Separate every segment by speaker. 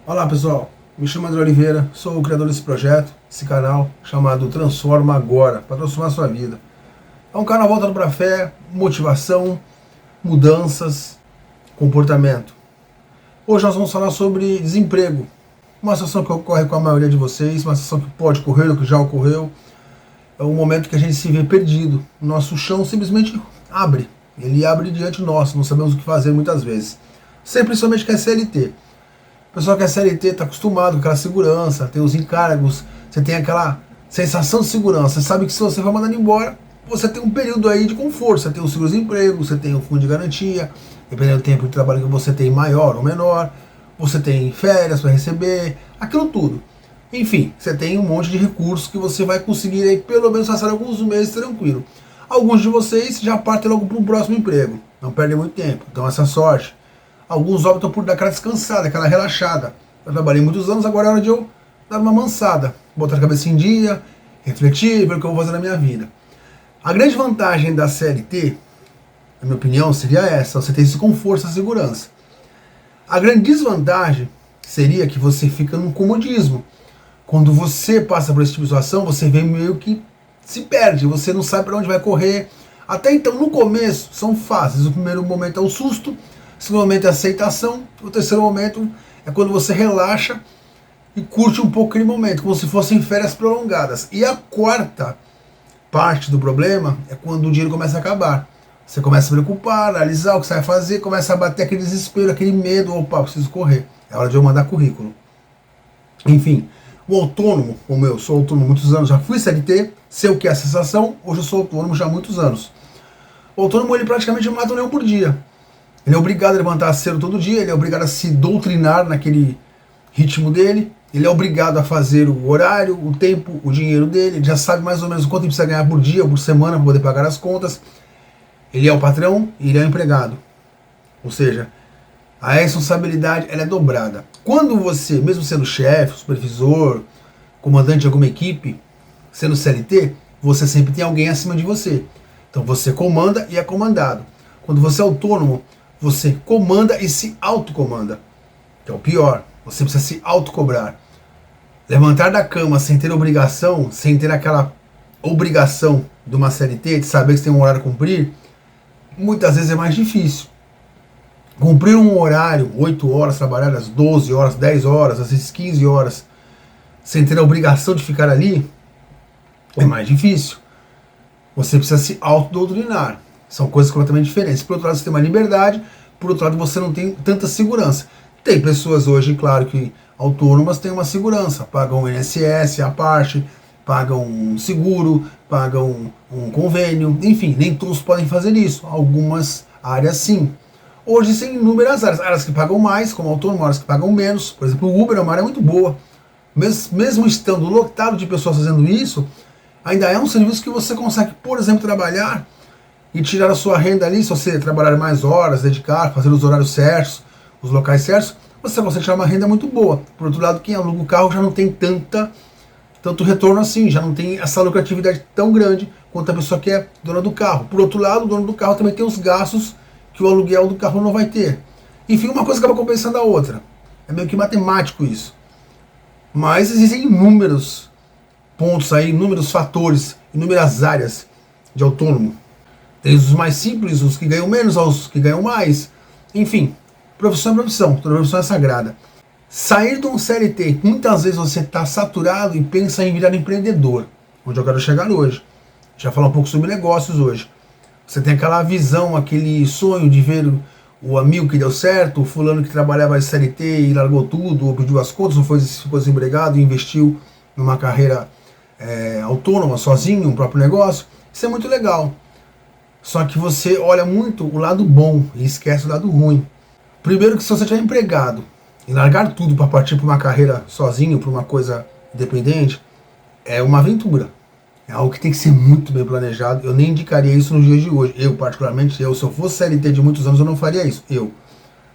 Speaker 1: Olá pessoal, me chamo André Oliveira, sou o criador desse projeto, esse canal chamado Transforma Agora, para transformar a sua vida. É um canal voltado para fé, motivação, mudanças, comportamento. Hoje nós vamos falar sobre desemprego, uma situação que ocorre com a maioria de vocês, uma situação que pode ocorrer ou que já ocorreu. É um momento que a gente se vê perdido, o nosso chão simplesmente abre, ele abre diante de nós, não sabemos o que fazer muitas vezes. Sempre principalmente que é CLT. O pessoal que é CLT está acostumado com aquela segurança, tem os encargos, você tem aquela sensação de segurança, você sabe que se você for mandado embora, você tem um período aí de conforto, você tem o seguro-desemprego, você tem o fundo de garantia, dependendo do tempo de trabalho que você tem maior ou menor, você tem férias para receber, aquilo tudo. Enfim, você tem um monte de recursos que você vai conseguir aí pelo menos passar alguns meses tranquilo. Alguns de vocês já partem logo para o próximo emprego, não perdem muito tempo, então essa sorte. Alguns optam por dar aquela descansada, aquela relaxada. Eu trabalhei muitos anos, agora é hora de eu dar uma mansada, botar a cabeça em dia, refletir, ver o que eu vou fazer na minha vida. A grande vantagem da CLT, na minha opinião, seria essa: você tem esse conforto, essa segurança. A grande desvantagem seria que você fica num comodismo. Quando você passa por esse tipo de situação, você vem meio que se perde, você não sabe para onde vai correr. Até então, no começo, são fases. O primeiro momento é o susto, o segundo momento é a aceitação, o terceiro momento é quando você relaxa e curte um pouco aquele momento, como se fossem férias prolongadas. E a quarta parte do problema é quando o dinheiro começa a acabar. Você começa a se preocupar, analisar o que você vai fazer, começa a bater aquele desespero, aquele medo, opa, preciso correr, é hora de eu mandar currículo. Enfim, o autônomo, como eu sou autônomo há muitos anos, já fui CLT, sei o que é a sensação, hoje eu sou autônomo já há muitos anos. O autônomo, ele praticamente mata um leão por dia. Ele é obrigado a levantar cedo todo dia, ele é obrigado a se doutrinar naquele ritmo dele, ele é obrigado a fazer o horário, o tempo, o dinheiro dele, ele já sabe mais ou menos quanto ele precisa ganhar por dia ou por semana para poder pagar as contas. Ele é o patrão e ele é o empregado. Ou seja, a responsabilidade ela é dobrada. Quando você, mesmo sendo chefe, supervisor, comandante de alguma equipe, sendo CLT, você sempre tem alguém acima de você. Então você comanda e é comandado. Quando você é autônomo, você comanda e se autocomanda, que é o pior. Você precisa se autocobrar. Levantar da cama sem ter obrigação, sem ter aquela obrigação de uma CLT, de saber que você tem um horário a cumprir, muitas vezes é mais difícil. Cumprir um horário, 8 horas trabalhadas, 12 horas, 10 horas, às vezes 15 horas, sem ter a obrigação de ficar ali, é mais difícil. Você precisa se autodoutrinar. São coisas completamente diferentes. Por outro lado, você tem uma liberdade, por outro lado, você não tem tanta segurança. Tem pessoas hoje, claro que autônomas têm uma segurança, pagam o INSS à parte, pagam um seguro, pagam um convênio, enfim, nem todos podem fazer isso. Algumas áreas sim. Hoje tem inúmeras áreas que pagam mais, como autônomo, áreas que pagam menos. Por exemplo, o Uber é uma área muito boa. Mesmo estando lotado de pessoas fazendo isso, ainda é um serviço que você consegue, por exemplo, trabalhar e tirar a sua renda ali. Se você trabalhar mais horas, dedicar, fazer os horários certos, os locais certos, você consegue tirar uma renda muito boa. Por outro lado, quem aluga o carro já não tem tanto retorno assim, já não tem essa lucratividade tão grande quanto a pessoa que é dona do carro. Por outro lado, o dono do carro também tem os gastos que o aluguel do carro não vai ter. Enfim, uma coisa acaba compensando a outra. É meio que matemático isso. Mas existem inúmeros pontos aí, inúmeros fatores, inúmeras áreas de autônomo. Tem os mais simples, os que ganham menos, aos que ganham mais. Enfim, profissão é profissão, toda profissão é sagrada. Sair de um CLT, muitas vezes você está saturado e pensa em virar empreendedor, onde eu quero chegar hoje. Já falar um pouco sobre negócios hoje. Você tem aquela visão, aquele sonho de ver o amigo que deu certo, o fulano que trabalhava em CLT e largou tudo, ou pediu as contas, ou foi desempregado e investiu numa carreira autônoma, sozinho, um próprio negócio. Isso é muito legal. Só que você olha muito o lado bom e esquece o lado ruim. Primeiro que se você estiver empregado e largar tudo para partir para uma carreira sozinho, para uma coisa independente, é uma aventura. É algo que tem que ser muito bem planejado. Eu nem indicaria isso nos dias de hoje. Eu, particularmente, se eu fosse CLT de muitos anos, eu não faria isso.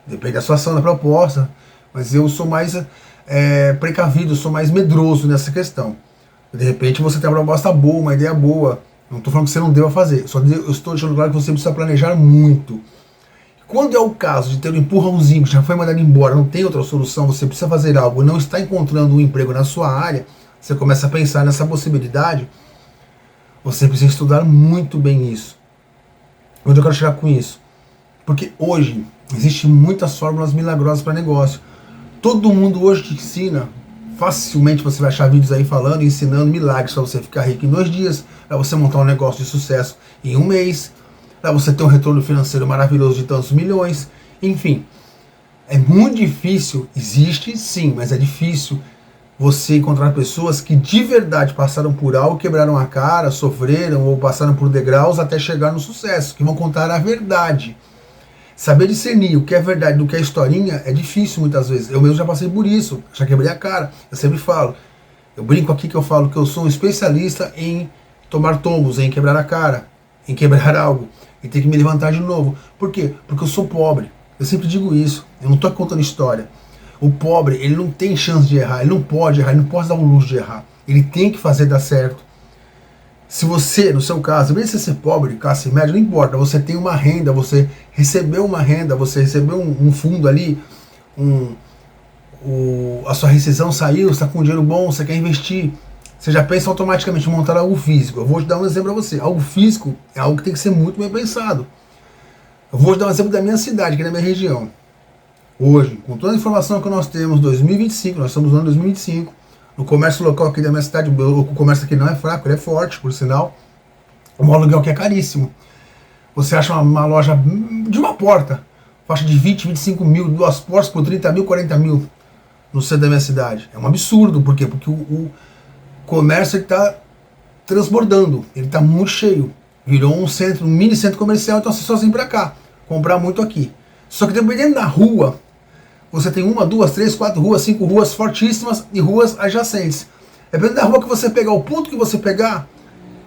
Speaker 1: Depende da situação, da proposta, mas eu sou mais precavido, sou mais medroso nessa questão. De repente você tem uma proposta boa, uma ideia boa. Não estou falando que você não deva fazer, eu estou deixando claro que você precisa planejar muito. Quando é o caso de ter um empurrãozinho que já foi mandado embora, não tem outra solução, você precisa fazer algo e não está encontrando um emprego na sua área, você começa a pensar nessa possibilidade, você precisa estudar muito bem isso. Onde eu quero chegar com isso? Porque hoje existem muitas fórmulas milagrosas para negócio. Todo mundo hoje te ensina, facilmente você vai achar vídeos aí falando e ensinando milagres para você ficar rico em 2 dias, para você montar um negócio de sucesso em 1 mês, para você ter um retorno financeiro maravilhoso de tantos milhões. Enfim, é muito difícil, existe sim, mas é difícil você encontrar pessoas que de verdade passaram por algo, quebraram a cara, sofreram ou passaram por degraus até chegar no sucesso, que vão contar a verdade. Saber discernir o que é verdade do que é historinha é difícil muitas vezes. Eu mesmo já passei por isso, já quebrei a cara. Eu sempre falo, eu brinco aqui que eu falo que eu sou um especialista em tomar tombos, em quebrar a cara, em quebrar algo, e ter que me levantar de novo. Por quê? Porque eu sou pobre. Eu sempre digo isso, eu não estou contando história. O pobre, ele não tem chance de errar, ele não pode errar, ele não pode dar um luxo de errar. Ele tem que fazer dar certo. Se você, no seu caso, mesmo você ser pobre, classe média, não importa, você tem uma renda, você recebeu uma renda, você recebeu um fundo ali, a sua rescisão saiu, você está com dinheiro bom, você quer investir, você já pensa automaticamente em montar algo físico. Eu vou te dar um exemplo para você. Algo físico é algo que tem que ser muito bem pensado. Eu vou te dar um exemplo da minha cidade, aqui na minha região. Hoje, com toda a informação que nós temos, 2025, nós estamos no ano 2025, no comércio local aqui da minha cidade, o comércio aqui não é fraco, ele é forte, por sinal. Um aluguel que é caríssimo. Você acha uma loja de uma porta, faixa de 20, 25 mil, 2 portas por 30 mil, 40 mil no centro da minha cidade. É um absurdo, por quê? Porque o comércio está transbordando, ele está muito cheio. Virou um centro, um mini centro comercial, então você só vem para cá, comprar muito aqui. Só que dependendo da rua, você tem 1, 2, 3, 4 ruas, 5 ruas fortíssimas e ruas adjacentes. Dependendo da rua que você pegar, o ponto que você pegar,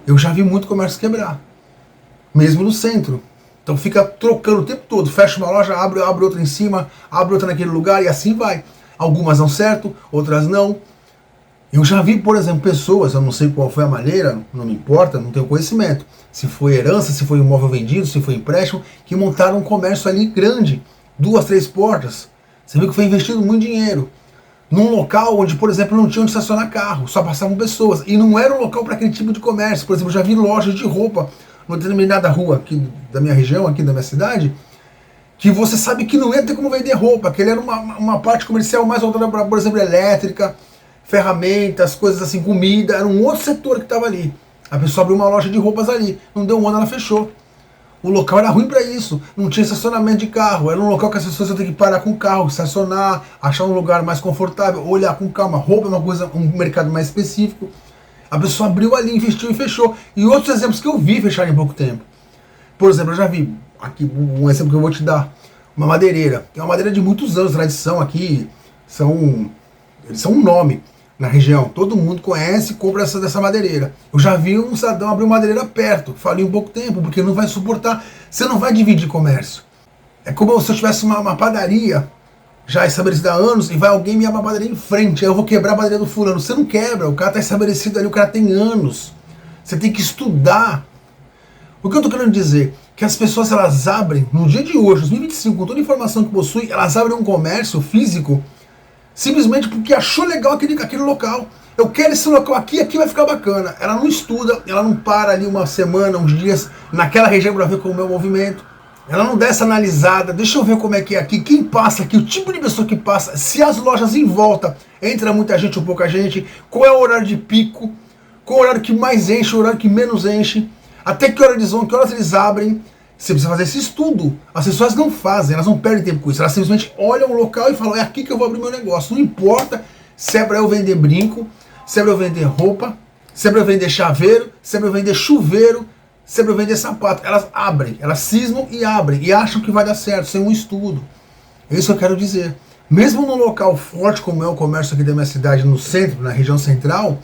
Speaker 1: eu já vi muito comércio quebrar. Mesmo no centro. Então fica trocando o tempo todo. Fecha uma loja, abre outra em cima, abre outra naquele lugar e assim vai. Algumas dão certo, outras não. Eu já vi, por exemplo, pessoas, eu não sei qual foi a maneira, não me importa, não tenho conhecimento. Se foi herança, se foi imóvel vendido, se foi empréstimo, que montaram um comércio ali grande. 2, 3 portas. Você viu que foi investido muito dinheiro. Num local onde, por exemplo, não tinha onde estacionar carro, só passavam pessoas. E não era um local para aquele tipo de comércio. Por exemplo, eu já vi lojas de roupa numa determinada rua aqui da minha região, aqui da minha cidade, que você sabe que não ia ter como vender roupa, que ele era uma parte comercial mais voltada para, por exemplo, elétrica, ferramentas, coisas assim, comida. Era um outro setor que estava ali. A pessoa abriu uma loja de roupas ali. Não deu um ano, ela fechou. O local era ruim para isso, não tinha estacionamento de carro, era um local que as pessoas iam ter que parar com o carro, estacionar, achar um lugar mais confortável, olhar com calma. Roupa é uma coisa, um mercado mais específico. A pessoa abriu ali, investiu e fechou. E outros exemplos que eu vi fechar em pouco tempo. Por exemplo, eu já vi, aqui um exemplo que eu vou te dar, uma madeireira. Tem uma madeira de muitos anos, tradição aqui, eles são um nome na região, todo mundo conhece e compra dessa madeireira. Eu já vi um cidadão abrir uma madeireira perto, falei um pouco tempo, porque não vai suportar, você não vai dividir comércio. É como se eu tivesse uma padaria já estabelecida há anos e vai alguém me abrir uma padaria em frente, aí eu vou quebrar a padaria do fulano. Você não quebra, o cara está estabelecido ali, o cara tem anos. Você tem que estudar. O que eu estou querendo dizer? Que as pessoas, elas abrem, no dia de hoje, 2025, com toda a informação que possui, elas abrem um comércio físico simplesmente porque achou legal aquele local. Eu quero esse local aqui vai ficar bacana. Ela não estuda, ela não para ali uma semana, uns dias, naquela região para ver como é o movimento. Ela não dá essa analisada, deixa eu ver como é que é aqui, quem passa aqui, o tipo de pessoa que passa, se as lojas em volta, entra muita gente ou pouca gente, qual é o horário de pico, qual é o horário que mais enche, o horário que menos enche, até que horas eles vão, que horas eles abrem. Você precisa fazer esse estudo. As pessoas não fazem, elas não perdem tempo com isso. Elas simplesmente olham o local e falam, é aqui que eu vou abrir meu negócio. Não importa se é para eu vender brinco, se é para eu vender roupa, se é para eu vender chaveiro, se é para eu vender chuveiro, se é para eu vender sapato. Elas abrem, elas cismam e abrem. E acham que vai dar certo, sem um estudo. É isso que eu quero dizer. Mesmo num local forte como é o comércio aqui da minha cidade, no centro, na região central,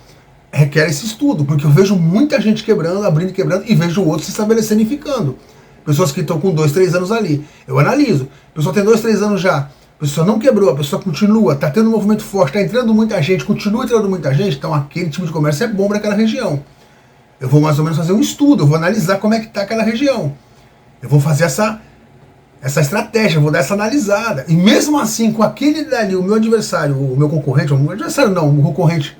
Speaker 1: requer esse estudo. Porque eu vejo muita gente quebrando, abrindo e quebrando, e vejo outros se estabelecendo e ficando. Pessoas que estão com 2, 3 anos ali. Eu analiso. A pessoa tem 2, 3 anos já. A pessoa não quebrou, a pessoa continua, está tendo um movimento forte, está entrando muita gente, continua entrando muita gente, então aquele tipo de comércio é bom para aquela região. Eu vou mais ou menos fazer um estudo, eu vou analisar como é que está aquela região. Eu vou fazer essa estratégia, vou dar essa analisada. E mesmo assim, com aquele dali, o meu adversário, o meu concorrente, o meu adversário não, o concorrente,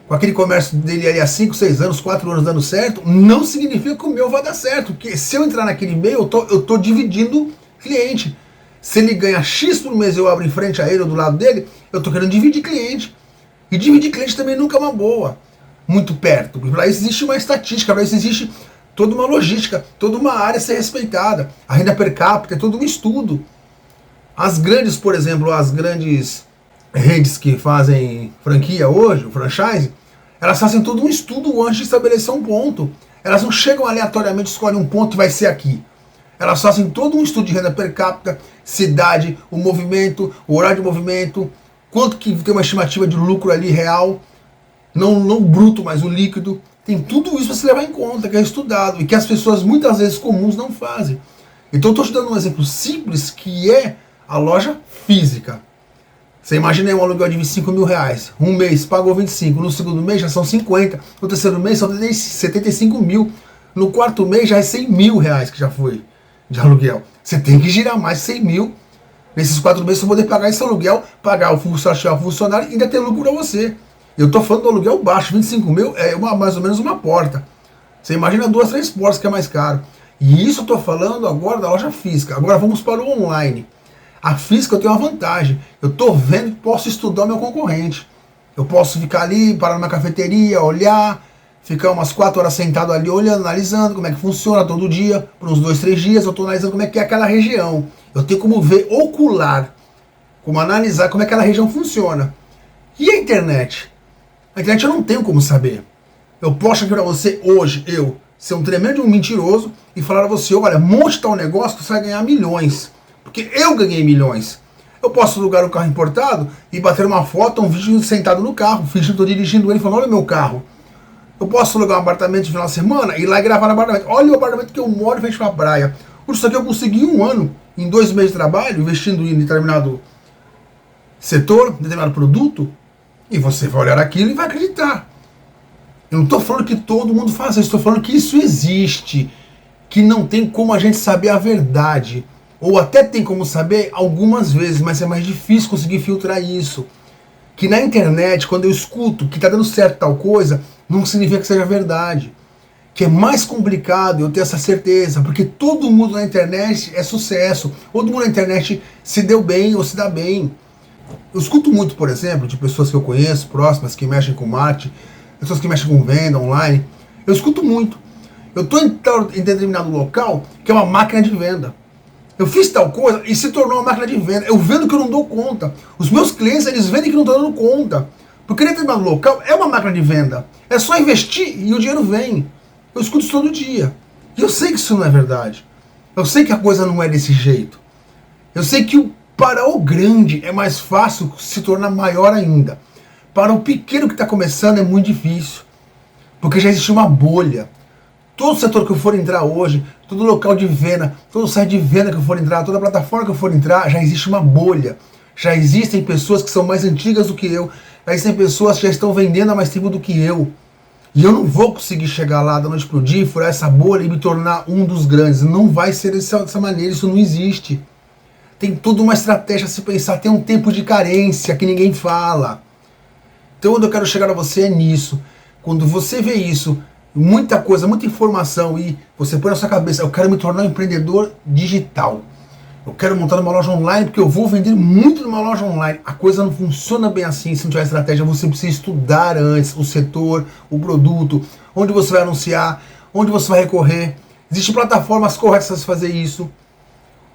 Speaker 1: com aquele comércio dele ali há 5, 6 anos, 4 anos dando certo, não significa que o meu vai dar certo. Porque se eu entrar naquele meio, eu tô dividindo cliente. Se ele ganha X por mês e eu abro em frente a ele ou do lado dele, eu tô querendo dividir cliente. E dividir cliente também nunca é uma boa. Muito perto. Para isso existe uma estatística, para isso existe toda uma logística, toda uma área a ser respeitada. A renda per capita é todo um estudo. As grandes, por exemplo, as grandes redes que fazem franquia hoje, o franchise, elas fazem todo um estudo antes de estabelecer um ponto. Elas não chegam aleatoriamente, escolhem um ponto e vai ser aqui. Elas fazem todo um estudo de renda per capita, cidade, o movimento, o horário de movimento, quanto que tem uma estimativa de lucro ali real, não bruto, mas o líquido. Tem tudo isso para se levar em conta, que é estudado e que as pessoas muitas vezes comuns não fazem. Então eu estou te dando um exemplo simples que é a loja física. Você imagina aí um aluguel de 25 mil reais. Um mês pagou 25, no segundo mês já são 50, no terceiro mês são 75 mil, no quarto mês já é 100 mil reais que já foi de aluguel. Você tem que girar mais 100 mil nesses 4 meses para poder pagar esse aluguel, pagar o funcionário e ainda ter lucro para você. Eu estou falando do aluguel baixo, 25 mil é mais ou menos uma porta. Você imagina 2, 3 portas que é mais caro. E isso eu estou falando agora da loja física. Agora vamos para o online. A física eu tenho uma vantagem. Eu estou vendo que posso estudar o meu concorrente. Eu posso ficar ali, parar numa cafeteria, olhar, ficar umas 4 horas sentado ali olhando, analisando como é que funciona todo dia. Por uns 2, 3 dias eu estou analisando como é que é aquela região. Eu tenho como ver ocular, como analisar como é que aquela região funciona. E a internet? A internet eu não tenho como saber. Eu posso aqui para você hoje, eu, ser um tremendo mentiroso e falar a você, olha, monte tal negócio que você vai ganhar milhões. Porque eu ganhei milhões. Eu posso alugar um carro importado e bater uma foto, um vídeo sentado no carro, fingindo que estou dirigindo ele, falando, olha o meu carro. Eu posso alugar um apartamento de final de semana e ir lá e gravar no apartamento. Olha o apartamento que eu moro em frente para a praia. Por isso aqui eu consegui em 1 ano, em 2 meses de trabalho, investindo em determinado setor, determinado produto, e você vai olhar aquilo e vai acreditar. Eu não estou falando que todo mundo faz isso, estou falando que isso existe, que não tem como a gente saber a verdade. Ou até tem como saber algumas vezes, mas é mais difícil conseguir filtrar isso. Que na internet, quando eu escuto que está dando certo tal coisa, não significa que seja verdade. Que é mais complicado eu ter essa certeza, porque todo mundo na internet é sucesso. Todo mundo na internet se deu bem ou se dá bem. Eu escuto muito, por exemplo, de pessoas que eu conheço, próximas, que mexem com marketing, pessoas que mexem com venda online. Eu escuto muito. Eu estou em determinado local que é uma máquina de venda. Eu fiz tal coisa e se tornou uma máquina de venda. Eu vendo que eu não dou conta. Os meus clientes, eles vendem que não estão dando conta. Porque determinado local é uma máquina de venda. É só investir e o dinheiro vem. Eu escuto isso todo dia. E eu sei que isso não é verdade. Eu sei que a coisa não é desse jeito. Eu sei que para o grande é mais fácil se tornar maior ainda. Para o pequeno que está começando é muito difícil. Porque já existe uma bolha. Todo setor que eu for entrar hoje, todo local de venda, todo site de venda que eu for entrar, toda plataforma que eu for entrar, já existe uma bolha. Já existem pessoas que são mais antigas do que eu. Já existem pessoas que já estão vendendo há mais tempo do que eu. E eu não vou conseguir chegar lá da noite pro dia, furar essa bolha e me tornar um dos grandes. Não vai ser dessa maneira, isso não existe. Tem toda uma estratégia a se pensar, tem um tempo de carência que ninguém fala. Então onde eu quero chegar a você é nisso. Quando você vê isso, muita coisa, muita informação e você põe na sua cabeça, eu quero me tornar um empreendedor digital. Eu quero montar uma loja online porque eu vou vender muito numa loja online. A coisa não funciona bem assim se não tiver estratégia. Você precisa estudar antes o setor, o produto, onde você vai anunciar, onde você vai recorrer. Existem plataformas corretas para fazer isso.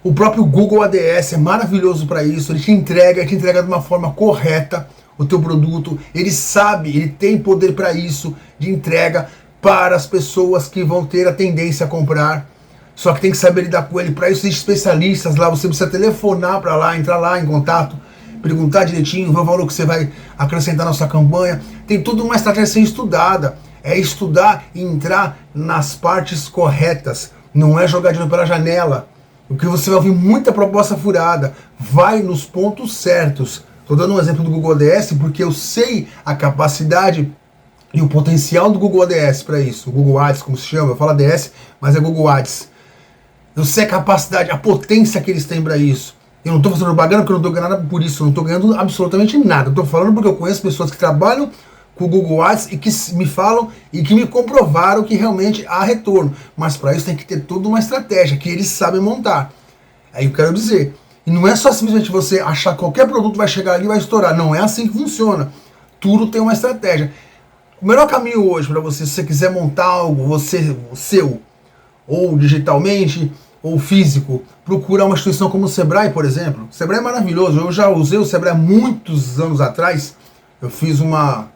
Speaker 1: O próprio Google ADS é maravilhoso para isso. Ele te entrega de uma forma correta o teu produto. Ele sabe, ele tem poder para isso, de entrega para as pessoas que vão ter a tendência a comprar. Só que tem que saber lidar com ele. Para isso existem especialistas lá, você precisa telefonar para lá, entrar lá em contato, perguntar direitinho, ver o valor que você vai acrescentar na sua campanha. Tem toda uma estratégia a ser estudada. É estudar e entrar nas partes corretas. Não é jogar dinheiro pela janela. Porque você vai ouvir muita proposta furada. Vai nos pontos certos. Estou dando um exemplo do Google ADS porque eu sei a capacidade e o potencial do Google ADS para isso. O Google Ads, como se chama, eu falo ADS, mas é Google Ads. Eu sei a capacidade, a potência que eles têm para isso. Eu não estou fazendo propaganda porque eu não estou ganhando nada por isso. Eu não estou ganhando absolutamente nada. Eu estou falando porque eu conheço pessoas que trabalham com o Google Ads e que me falam e que me comprovaram que realmente há retorno. Mas para isso tem que ter toda uma estratégia que eles sabem montar. Aí eu quero dizer. E não é só simplesmente você achar que qualquer produto vai chegar ali e vai estourar. Não é assim que funciona. Tudo tem uma estratégia. O melhor caminho hoje para você, se você quiser montar algo, seu, ou digitalmente, ou físico, procurar uma instituição como o Sebrae, por exemplo. O Sebrae é maravilhoso. Eu já usei o Sebrae há muitos anos atrás. Eu fiz uma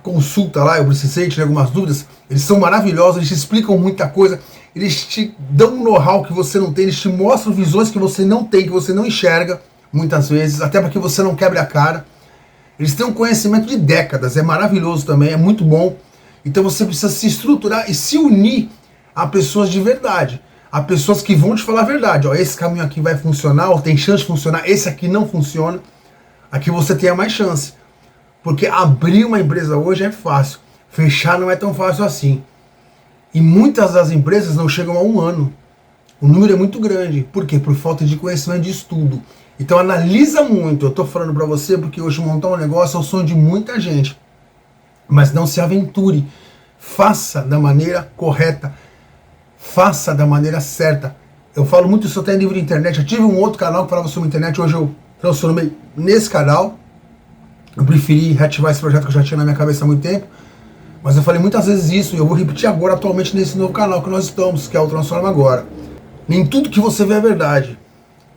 Speaker 1: consulta lá, eu precisei tirar algumas dúvidas. Eles são maravilhosos, eles te explicam muita coisa, eles te dão um know-how que você não tem, eles te mostram visões que você não tem, que você não enxerga, muitas vezes, até para que você não quebre a cara. Eles têm um conhecimento de décadas, é maravilhoso também, é muito bom. Então você precisa se estruturar e se unir a pessoas de verdade, a pessoas que vão te falar a verdade. Ó, esse caminho aqui vai funcionar, ou tem chance de funcionar, esse aqui não funciona. Aqui você tem a mais chance. Porque abrir uma empresa hoje é fácil, fechar não é tão fácil assim. E muitas das empresas não chegam a 1 ano. O número é muito grande. Por quê? Por falta de conhecimento, de estudo. Então analisa muito. Eu estou falando para você porque hoje montar um negócio é o sonho de muita gente. Mas não se aventure. Faça da maneira correta. Faça da maneira certa. Eu falo muito isso até em livro de internet. Eu tive um outro canal que falava sobre internet. Hoje eu transformei nesse canal. Eu preferi reativar esse projeto que eu já tinha na minha cabeça há muito tempo. Mas eu falei muitas vezes isso e eu vou repetir agora atualmente nesse novo canal que nós estamos, que é o Transforma Agora. Nem tudo que você vê é verdade.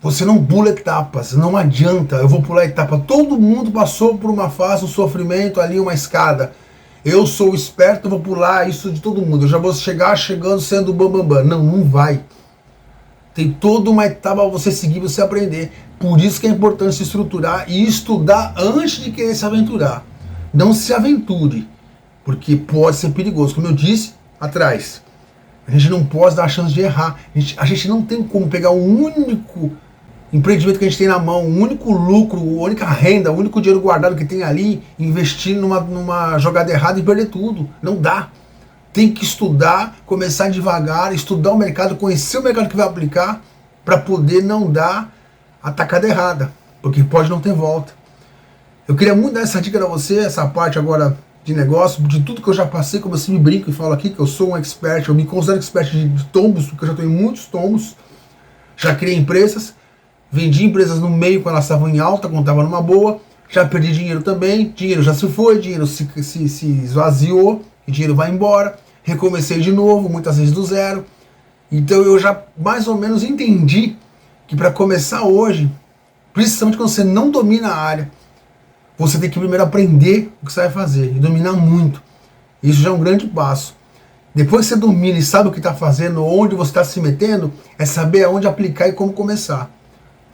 Speaker 1: Você não pula etapas, não adianta. Eu vou pular etapa. Todo mundo passou por uma fase, um sofrimento ali, uma escada. Eu sou esperto, vou pular isso de todo mundo. Eu já vou chegando sendo bambambam. Não, não vai. Tem toda uma etapa para você seguir, você aprender. Por isso que é importante se estruturar e estudar antes de querer se aventurar. Não se aventure, porque pode ser perigoso. Como eu disse atrás, a gente não pode dar a chance de errar. A gente não tem como pegar um único empreendimento que a gente tem na mão, um único lucro, a única renda, o único dinheiro guardado que tem ali, investir numa jogada errada e perder tudo. Não dá. Tem que estudar, começar devagar, estudar o mercado, conhecer o mercado que vai aplicar, para poder não dar a tacada errada, porque pode não ter volta. Eu queria muito dar essa dica para você, essa parte agora de negócio, de tudo que eu já passei, como eu sempre brinco e falo aqui, que eu sou um expert, eu me considero expert de tombos, porque eu já tenho muitos tombos, já criei empresas, vendi empresas no meio quando elas estavam em alta, quando estava numa boa, já perdi dinheiro também, dinheiro já se foi, dinheiro se esvaziou, e dinheiro vai embora, recomecei de novo, muitas vezes do zero. Então eu já mais ou menos entendi que para começar hoje, principalmente quando você não domina a área, você tem que primeiro aprender o que você vai fazer e dominar muito. Isso já é um grande passo. Depois que você domina e sabe o que está fazendo, onde você está se metendo, é saber aonde aplicar e como começar.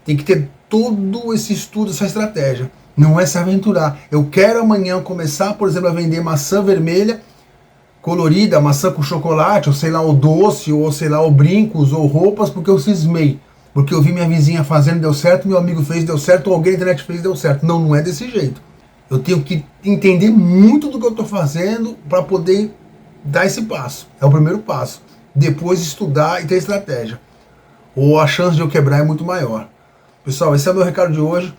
Speaker 1: Tem que ter todo esse estudo, essa estratégia. Não é se aventurar. Eu quero amanhã começar, por exemplo, a vender maçã vermelha, colorida, maçã com chocolate, ou sei lá, o doce, ou sei lá, o brincos, ou roupas, porque eu cismei. Porque eu vi minha vizinha fazendo, deu certo, meu amigo fez, deu certo, ou alguém na internet fez, deu certo. Não, não é desse jeito. Eu tenho que entender muito do que eu estou fazendo para poder dar esse passo. É o primeiro passo. Depois estudar e ter estratégia. Ou a chance de eu quebrar é muito maior. Pessoal, esse é o meu recado de hoje.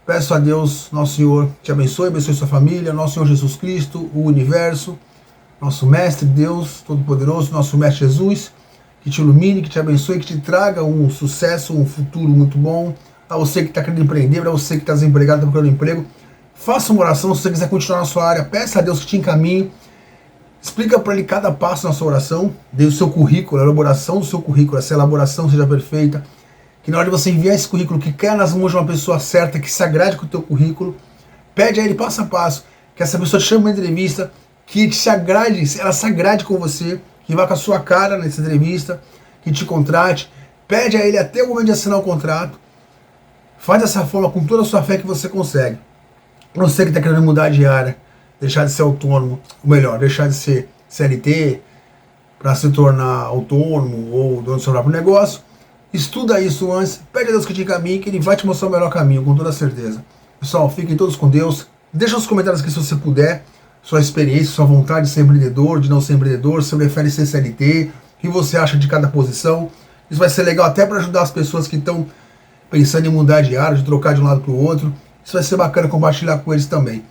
Speaker 1: Peço a Deus, nosso Senhor, te abençoe sua família, nosso Senhor Jesus Cristo, o universo, nosso Mestre Deus Todo-Poderoso, nosso Mestre Jesus, que te ilumine, que te abençoe, que te traga um sucesso, um futuro muito bom. A você que está querendo empreender, para você que está desempregado, está procurando emprego, faça uma oração. Se você quiser continuar na sua área, peça a Deus que te encaminhe. Explica para Ele cada passo na sua oração, dê o seu currículo, a elaboração do seu currículo, essa elaboração seja perfeita. Que na hora de você enviar esse currículo, que caia nas mãos de uma pessoa certa, que se agrade com o teu currículo, pede a Ele passo a passo, que essa pessoa te chame uma entrevista, que te agrade, ela se agrade com você, que vá com a sua cara nessa entrevista, que te contrate, pede a Ele até o momento de assinar o contrato, faz dessa forma com toda a sua fé que você consegue. Você que está querendo mudar de área, deixar de ser autônomo, ou melhor, deixar de ser CLT, para se tornar autônomo ou dono do seu próprio negócio, estuda isso antes, pede a Deus que te encaminhe, que Ele vai te mostrar o melhor caminho, com toda certeza. Pessoal, fiquem todos com Deus. Deixa nos comentários aqui se você puder, sua experiência, sua vontade de ser empreendedor, de não ser empreendedor, se você prefere ser CLT, o que você acha de cada posição. Isso vai ser legal até para ajudar as pessoas que estão pensando em mudar de área, de trocar de um lado para o outro. Isso vai ser bacana compartilhar com eles também.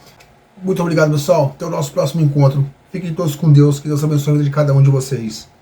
Speaker 1: Muito obrigado, pessoal. Até o nosso próximo encontro. Fiquem todos com Deus. Que Deus abençoe a vida de cada um de vocês.